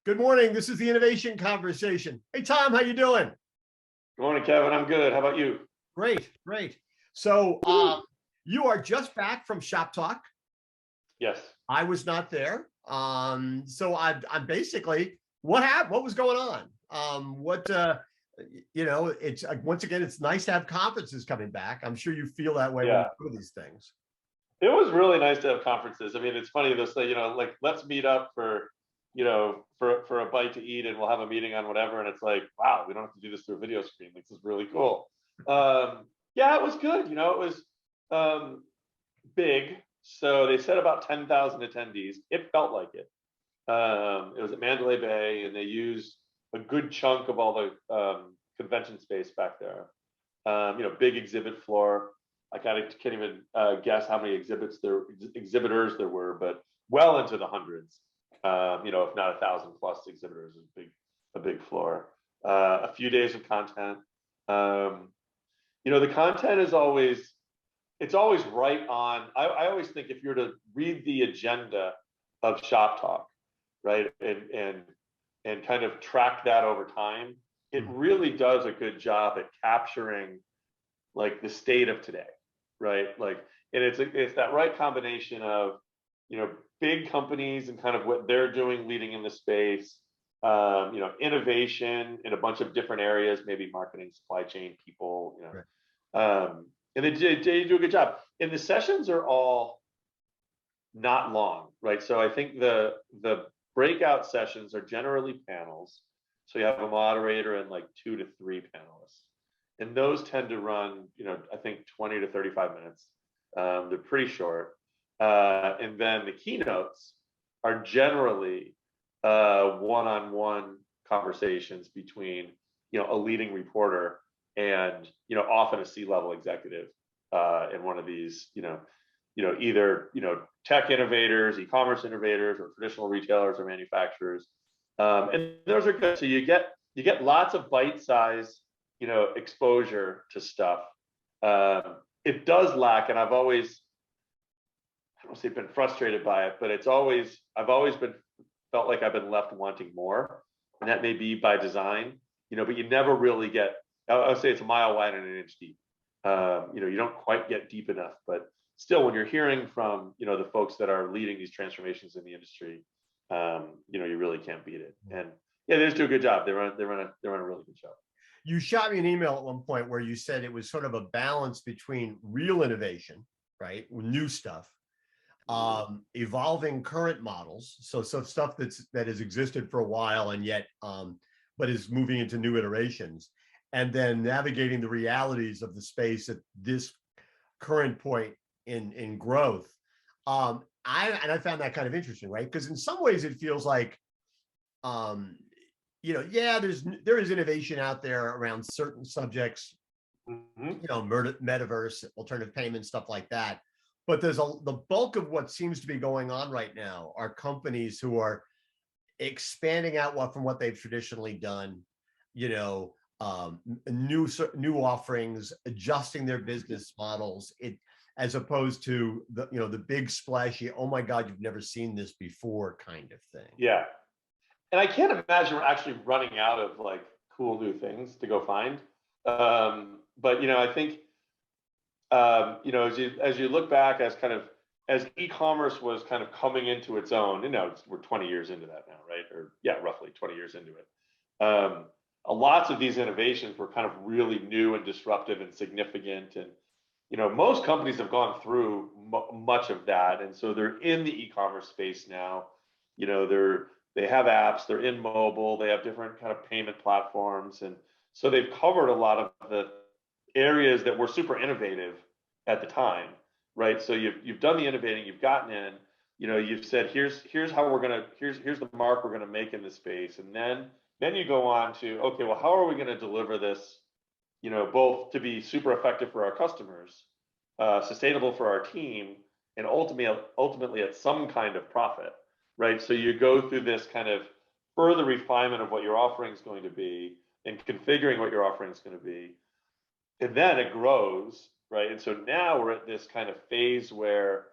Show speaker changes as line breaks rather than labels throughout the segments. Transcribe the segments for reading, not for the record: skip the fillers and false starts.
Good morning. This is the Innovation Conversation. Hey, Tom, how you doing?
Good morning, Kevin. I'm good. How about you?
Great, great. So you are just back from ShopTalk.
Yes.
I was not there. So I'm basically, what happened? What was going on? It's once again, it's nice to have conferences coming back. I'm sure you feel that way when you
Yeah.
go to these things.
It was really nice to have conferences. I mean, it's funny, they'll say, like, let's meet up for a bite to eat and we'll have a meeting on whatever. And it's like, wow, we don't have to do this through a video screen. This is really cool. Yeah, it was good. It was big. So they said about 10,000 attendees. It felt like it. It was at Mandalay Bay, and they used a good chunk of all the convention space back there. Big exhibit floor. I can't even guess how many exhibitors there were, but well into the hundreds. If not 1,000 plus exhibitors, is a big floor. A few days of content. The content is always right on. I always think if you're to read the agenda of ShopTalk, right, and kind of track that over time, it really does a good job at capturing like the state of today, right? Like, and it's that right combination of big companies and kind of what they're doing leading in the space, innovation in a bunch of different areas, maybe marketing, supply chain, people,
Right.
and they do a good job. And the sessions are all not long, right? So I think the breakout sessions are generally panels. So you have a moderator and like 2 to 3 panelists. And those tend to run, I think 20 to 35 minutes. They're pretty short. And then the keynotes are generally one-on-one conversations between, a leading reporter and, often a C-level executive in one of these, either, tech innovators, e-commerce innovators, or traditional retailers or manufacturers. And those are good. So you get lots of bite-size, exposure to stuff. It does lack, and I don't want to say been frustrated by it, but I've always felt like I've been left wanting more, and that may be by design, but you never really get. I would say it's a mile wide and an inch deep. You don't quite get deep enough, but still, when you're hearing from the folks that are leading these transformations in the industry, you really can't beat it. And yeah, they just do a good job. They run a really good show.
You shot me an email at one point where you said it was sort of a balance between real innovation, right, new stuff, evolving current models, so stuff that has existed for a while and yet but is moving into new iterations, and then navigating the realities of the space at this current point in growth. I found that kind of interesting, right? Because in some ways it feels like yeah, there is innovation out there around certain subjects, metaverse, alternative payments, stuff like that. But the bulk of what seems to be going on right now are companies who are expanding out from what they've traditionally done, new offerings, adjusting their business models, as opposed to the big splashy, oh my God, you've never seen this before kind of thing.
Yeah. And I can't imagine we're actually running out of like cool new things to go find. But I think as you look back as e-commerce was kind of coming into its own, we're 20 years into that now, right? Or yeah, roughly 20 years into it. Lots of these innovations were kind of really new and disruptive and significant, and most companies have gone through much of that, and so they're in the e-commerce space now. They have apps, they're in mobile, they have different kind of payment platforms. And so they've covered a lot of the areas that were super innovative at the time, right? So you've done the innovating, you've gotten in, you've said, here's the mark we're going to make in this space. And then you go on to, okay, well, how are we going to deliver this, both to be super effective for our customers, sustainable for our team, and ultimately at some kind of profit. Right, so you go through this kind of further refinement of what your offering is going to be and configuring what your offering is going to be, and then it grows, right? And so now we're at this kind of phase where,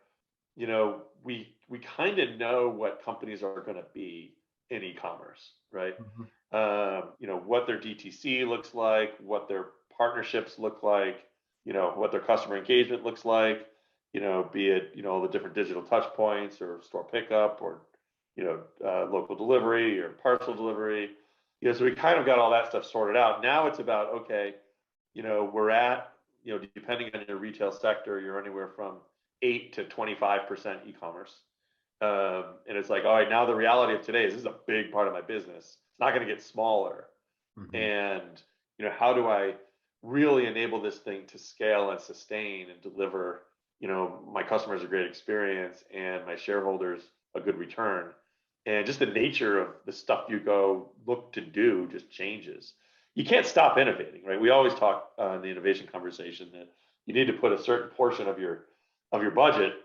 we kind of know what companies are going to be, in e-commerce, right?
Mhm.
What their DTC looks like, what their partnerships look like, what their customer engagement looks like, be it, all the different digital touch points or store pickup or, local delivery or parcel delivery. So we kind of got all that stuff sorted out. Now it's about, okay, we're at, depending on your retail sector, you're anywhere from 8 to 25% e-commerce. And it's like, all right, now the reality of today is this is a big part of my business. It's not going to get smaller.
Mhm.
And, how do I really enable this thing to scale and sustain and deliver, my customers a great experience and my shareholders a good return? And just the nature of the stuff you go look to do just changes. You can't stop innovating, right? We always talk in the innovation conversation that you need to put a certain portion of your budget,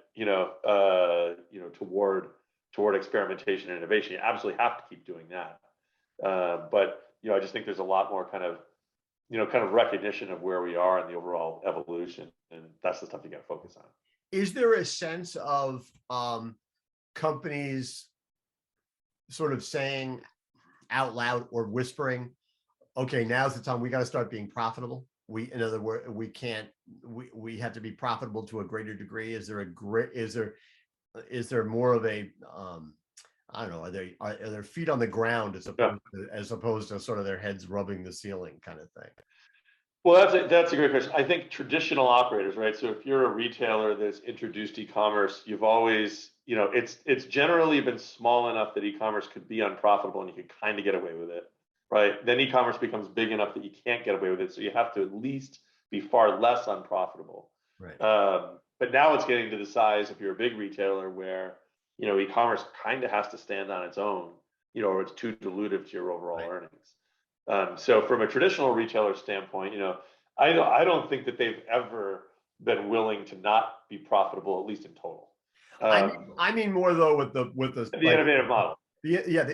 toward experimentation and innovation. You absolutely have to keep doing that. But I just think there's a lot more kind of recognition of where we are in the overall evolution, and that's the stuff you got to focus on.
Is there a sense of companies sort of saying out loud or whispering, okay, now's the time we got to start being profitable? In other words, we have to be profitable to a greater degree. Is there more of a I don't know, are there feet on the ground
Yeah.
as opposed to sort of their heads rubbing the ceiling kind of thing?
Well, that's a great question. I think traditional operators, right? So if you're a retailer that's introduced e-commerce, you've always, it's generally been small enough that e-commerce could be unprofitable and you could kind of get away with it, right? Then e-commerce becomes big enough that you can't get away with it, so you have to at least be far less unprofitable.
Right.
But now it's getting to the size, if you're a big retailer, where e-commerce kind of has to stand on its own, or it's too dilutive to your overall
Right.
earnings. So from a traditional retailer standpoint, I don't think that they've ever been willing to not be profitable, at least in total.
I mean more though with the
The innovative model.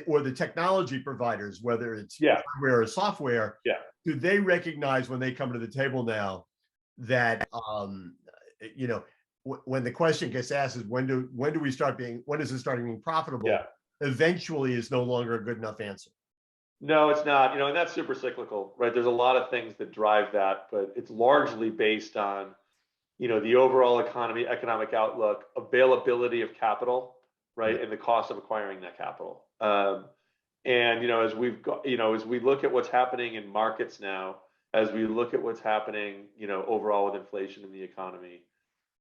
or the technology providers, whether it's
Yeah.
hardware or software.
Yeah.
Do they recognize when they come to the table now that when the question gets asked is when does it start being profitable?
Yeah.
Eventually is no longer a good enough answer.
No, it's not. And that's super cyclical, right? There's a lot of things that drive that, but it's largely based on, the overall economic outlook, availability of capital, right, and the cost of acquiring that capital. And as we've got, as we look at what's happening in markets now, as we look at what's happening, overall with inflation in the economy,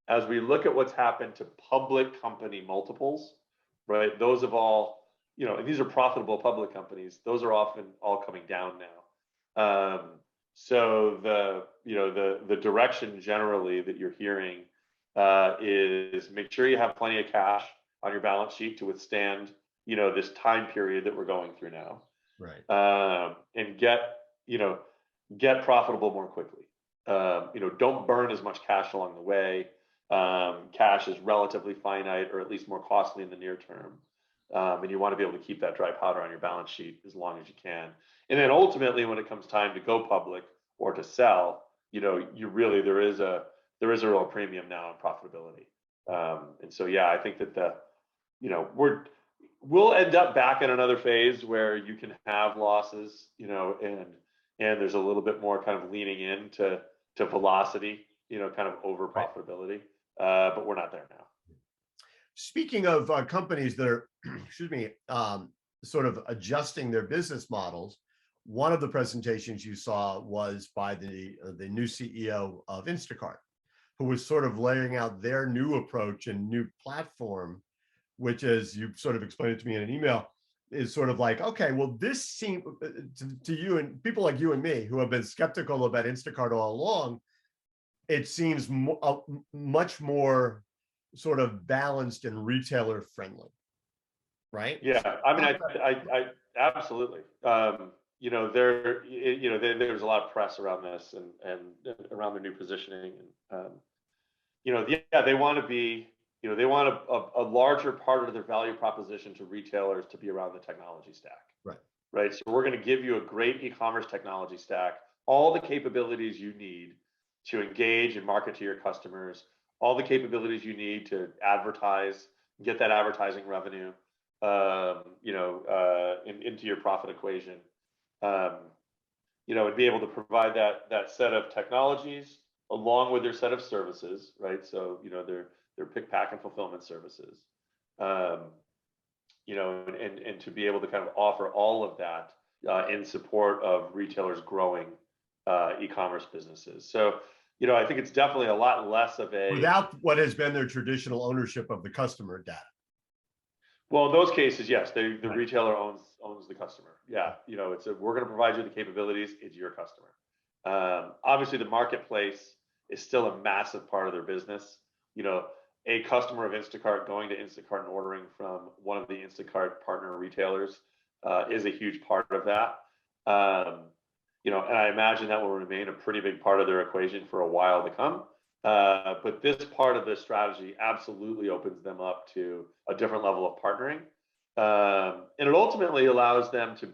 as we look at what's happened to public company multiples, right? Those have all, and these are profitable public companies. Those are often all coming down now. So the direction generally that you're hearing is make sure you have plenty of cash on your balance sheet to withstand, this time period that we're going through now.
Right.
And get profitable more quickly. Don't burn as much cash along the way. Cash is relatively finite, or at least more costly in the near term. And you want to be able to keep that dry powder on your balance sheet as long as you can. And then ultimately, when it comes time to go public or to sell, there is a real premium now in profitability. And so, yeah, I think that we'll end up back in another phase where you can have losses, and there's a little bit more kind of leaning into velocity, kind of over profitability. But we're not there now.
Speaking of companies that are, excuse me, sort of adjusting their business models, one of the presentations you saw was by the new CEO of Instacart, who was sort of laying out their new approach and new platform, which, as you sort of explained it to me in an email, is sort of like, okay, well, this seemed to you and people like you and me who have been skeptical about Instacart all along, it seems much more sort of balanced and retailer friendly, right?
Yeah, I mean, I absolutely. There's a lot of press around this and around their new positioning, and they want to be, they want a larger part of their value proposition to retailers to be around the technology stack. Right. So we're going to give you a great e-commerce technology stack, all the capabilities you need to engage and market to your customers, all the capabilities you need to advertise, get that advertising revenue, into your profit equation, and be able to provide that set of technologies along with their set of services, right? So, their pick, pack, and fulfillment services, and to be able to kind of offer all of that in support of retailers growing e-commerce businesses. So, I think it's definitely a lot less of a,
without what has been their traditional ownership of the customer data.
well, in those cases, yes, the
Right.
retailer owns the customer. Yeah, we're going to provide you the capabilities. It's your customer. Obviously, the marketplace is still a massive part of their business. A customer of Instacart going to Instacart and ordering from one of the Instacart partner retailers is a huge part of that. And I imagine that will remain a pretty big part of their equation for a while to come. But this part of the strategy absolutely opens them up to a different level of partnering. And it ultimately allows them to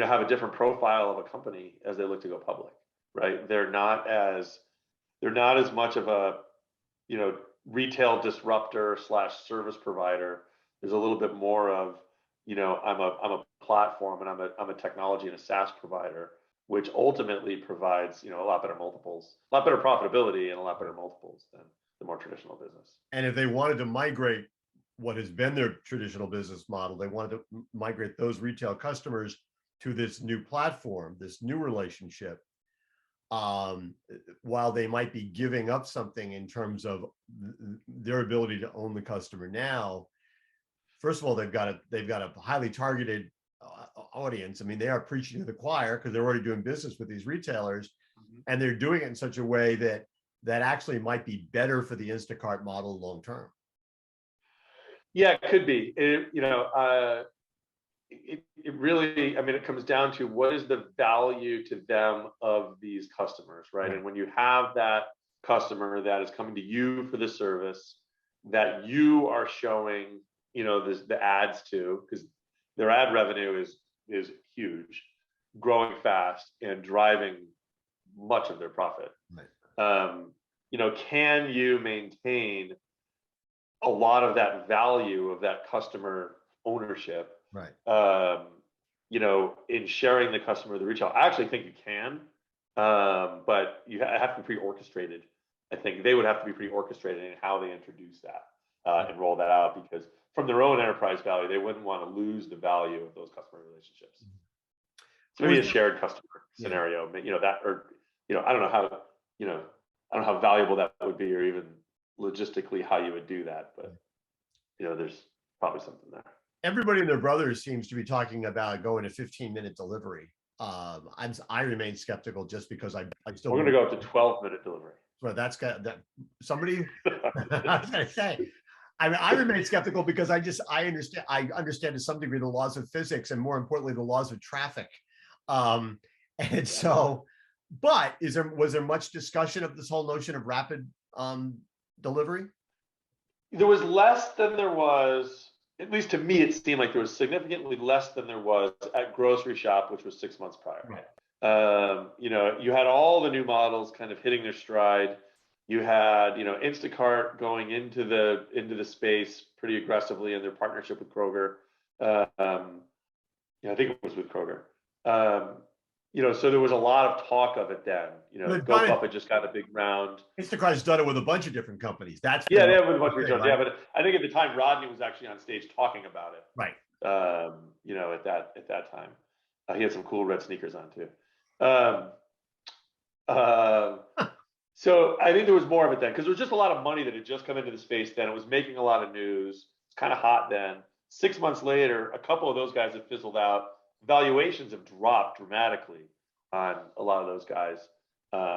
have a different profile of a company as they look to go public, right? They're not as much of a, retail disruptor / service provider. There's a little bit more of, I'm a platform, and I'm a technology and a SaaS provider, which ultimately provides, a lot better multiples, a lot better profitability, and a lot better multiples than the more traditional business.
And if they wanted to migrate what has been their traditional business model, they wanted to migrate those retail customers to this new platform, this new relationship, while they might be giving up something in terms of their ability to own the customer now. First of all, they've got a highly targeted audience. I mean, they are preaching to the choir because they're already doing business with these retailers, and they're doing it in such a way that actually might be better for the Instacart model long term.
Yeah, it could be. It really, it comes down to what is the value to them of these customers, right? And when you have that customer that is coming to you for the service that you are showing, the ads to, because their ad revenue is huge, growing fast, and driving much of their profit.
Right.
Can you maintain a lot of that value of that customer ownership?
Right.
In sharing the customer, the retail, I actually think you can, but you have to be pre-orchestrated. I think they would have to be pre-orchestrated in how they introduce that and roll that out, because from their own enterprise value, they wouldn't want to lose the value of those customer relationships. So maybe a shared customer scenario, that, or I don't know how valuable that would be, or even logistically how you would do that, but there's probably something there.
Everybody and their brothers seems to be talking about going to 15-minute delivery. I remain skeptical just because I still.
We're going to go up to 12-minute delivery.
Well, that's got that somebody. I was going to say, I remain skeptical because I understand to some degree the laws of physics, and more importantly, the laws of traffic. And so, but was there much discussion of this whole notion of rapid delivery?
There was less than there was. At least to me, it seemed like there was significantly less than there was at Grocery Shop, which was 6 months prior.
Right.
You had all the new models kind of hitting their stride. You had, Instacart going into the space pretty aggressively in their partnership with Kroger. I think it was with Kroger. So there was a lot of talk of it then. GoPuff had just got a big round.
Instacart has done it with a bunch of different companies.
They have with a bunch of retailers. Yeah, but I think at the time Rodney was actually on stage talking about it.
Right.
At that time, he had some cool red sneakers on too. So I think there was more of it then, because there was just a lot of money that had just come into the space then. It was making a lot of news. It's kind of hot then. 6 months later, a couple of those guys have fizzled out. Valuations have dropped dramatically on a lot of those guys,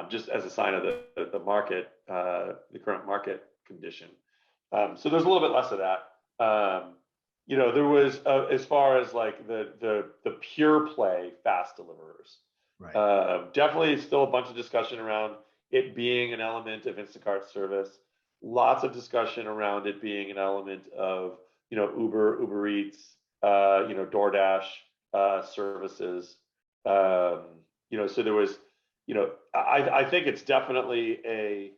just as a sign of the market, the current market condition. So there's a little bit less of that. There was as far as like the pure play fast deliverers.
Right.
Definitely still a bunch of discussion around it being an element of Instacart service. Lots of discussion around it being an element of Uber Eats, DoorDash. Services, so there was, I think it's definitely a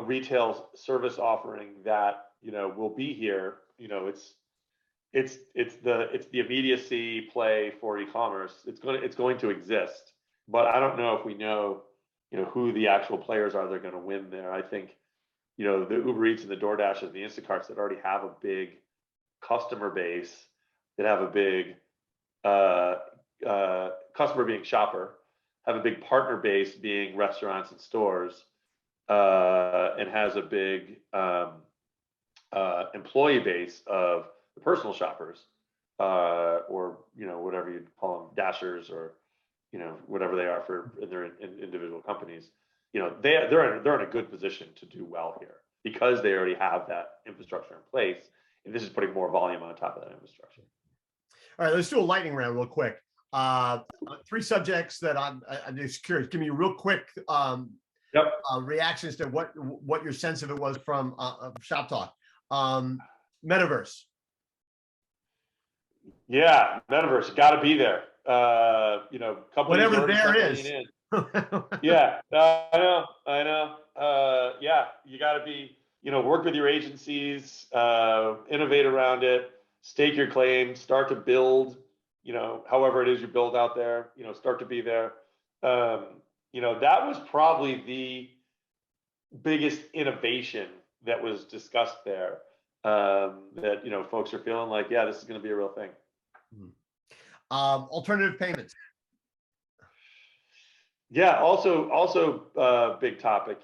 retail service offering that will be here it's the immediacy play for e-commerce. It's going to exist, but I don't know if we know, who the actual players are that are going to win there. I think, the Uber Eats and the DoorDashes, the Instacarts that already have a big customer base, that have a big customer being shopper, have a big partner base being restaurants and stores, and has a big employee base of the personal shoppers, or whatever you'd call them, dashers, or whatever they are in their individual companies. They're in a good position to do well here because they already have that infrastructure in place, and this is putting more volume on top of that infrastructure.
All right, let's do a lightning round real quick. 3 subjects that I'm just curious. Give me real quick reactions to what your sense of it was from ShopTalk. Metaverse.
Yeah, metaverse got to be there. Companies
Whatever there is.
Yeah, I know. Yeah, you got to be, work with your agencies, innovate around it, stake your claim, start to build, however it is you build out there, start to be there. That was probably the biggest innovation that was discussed there, that, folks are feeling like, yeah, this is going to be a real thing.
Alternative payments.
Yeah, also big topic,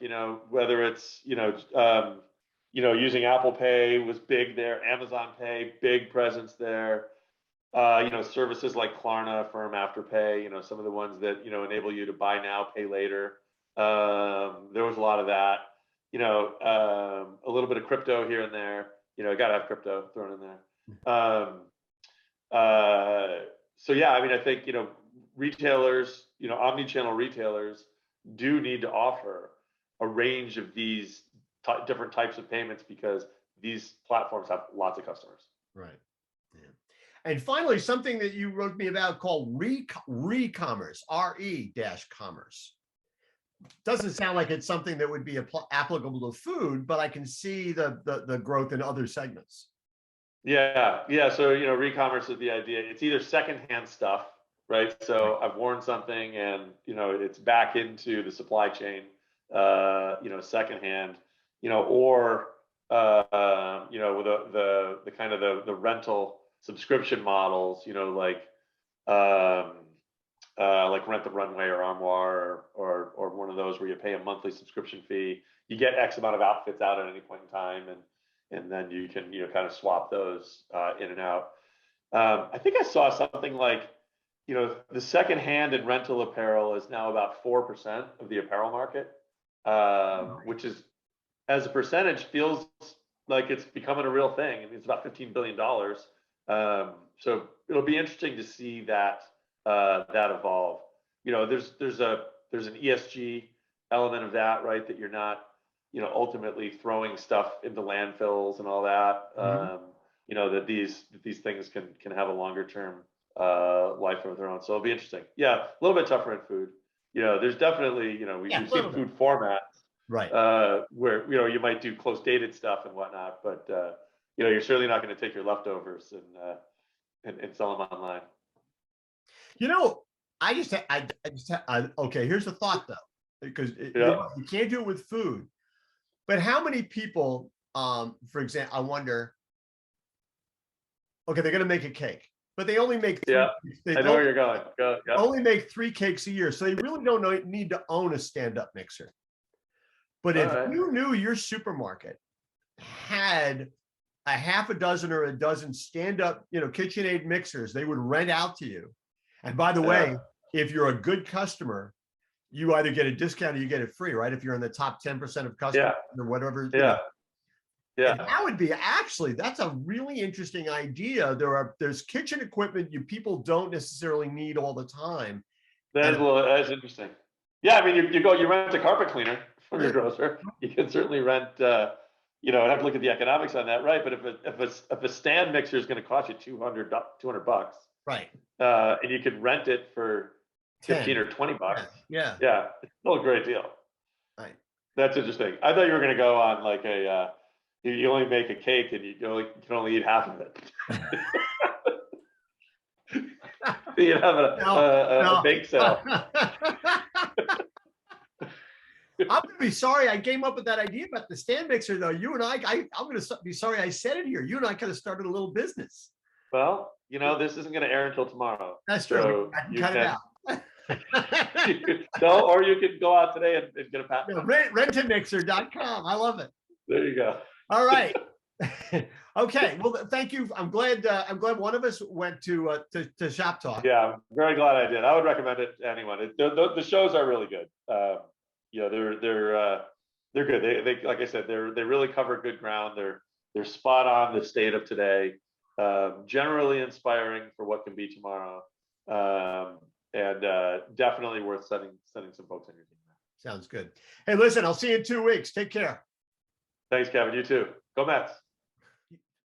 whether it's, using Apple Pay was big there, Amazon Pay, big presence there. Services like Klarna, Firm Afterpay, some of the ones that, enable you to buy now, pay later. There was a lot of that, a little bit of crypto here and there, gotta have crypto thrown in there. So yeah, I think, retailers, omni-channel retailers do need to offer a range of these different types of payments because these platforms have lots of customers.
Right. Yeah. And finally, something that you wrote me about called Recommerce, RE-commerce. Doesn't sound like it's something that would be applicable to food, but I can see the growth in other segments.
Yeah. So, Recommerce is the idea. It's either secondhand stuff, right? So I've worn something and, it's back into the supply chain, secondhand, or, with the kind of the rental subscription models, like Rent the Runway or Armoire or one of those where you pay a monthly subscription fee. You get X amount of outfits out at any point in time, and then you can kind of swap those in and out. I think I saw something like, the secondhand and rental apparel is now about 4% of the apparel market, which is, as a percentage, feels like it's becoming a real thing. It's about $15 billion. So it'll be interesting to see that evolve. There's an ESG element of that, right? That you're not, ultimately throwing stuff into landfills and all that. That these things can have a longer term life of their own. So it'll be interesting. Yeah, a little bit tougher in food. There's definitely, we've seen food formats,
right,
where you might do close dated stuff and whatnot, but you're certainly not going to take your leftovers and sell them online.
Okay, here's the thought though, because you can't do it with food, but how many people, for example, I wonder, okay, they're going to make a cake, but they only make
I know where you're going.
Only make 3 cakes a year, so they really don't need to own a stand-up mixer. But if you knew your supermarket had a half a dozen or a dozen stand-up, KitchenAid mixers, they would rent out to you. And by the way, if you're a good customer, you either get a discount or you get it free, right? If you're in the top 10% of customers or whatever.
Yeah.
And that would be that's a really interesting idea. There's kitchen equipment people don't necessarily need all the time.
That's interesting. Yeah, you rent a carpet cleaner from your grocer. You can certainly rent. I'd have to look at the economics on that, right? But if a stand mixer is going to cost you $200,
right?
And you could rent it for 15 or 20 bucks.
Yeah,
it's still a great deal.
Right.
That's interesting. I thought you were going to go on like You only make a cake and you can only eat half of it. You have a bake sale.
I'm gonna be sorry I came up with that idea about the stand mixer, though. You and I'm gonna be sorry I said it here. You and I could have started a little business.
Well, this isn't going to air until tomorrow.
That's true.
So
I can cut it out.
No, or you can go out today and get a patent.
Rentamixer.com. I love it.
There you go.
All right. Okay. Well, thank you. I'm glad one of us went to ShopTalk.
Yeah, I'm very glad I did. I would recommend it to anyone. The shows are really good. They're good. They like I said, they really cover good ground. They're spot on the state of today. Generally inspiring for what can be tomorrow, and definitely worth sending some folks on your team.
Sounds good. Hey, listen, I'll see you in 2 weeks. Take care.
Thanks, Kevin. You too. Go Mets.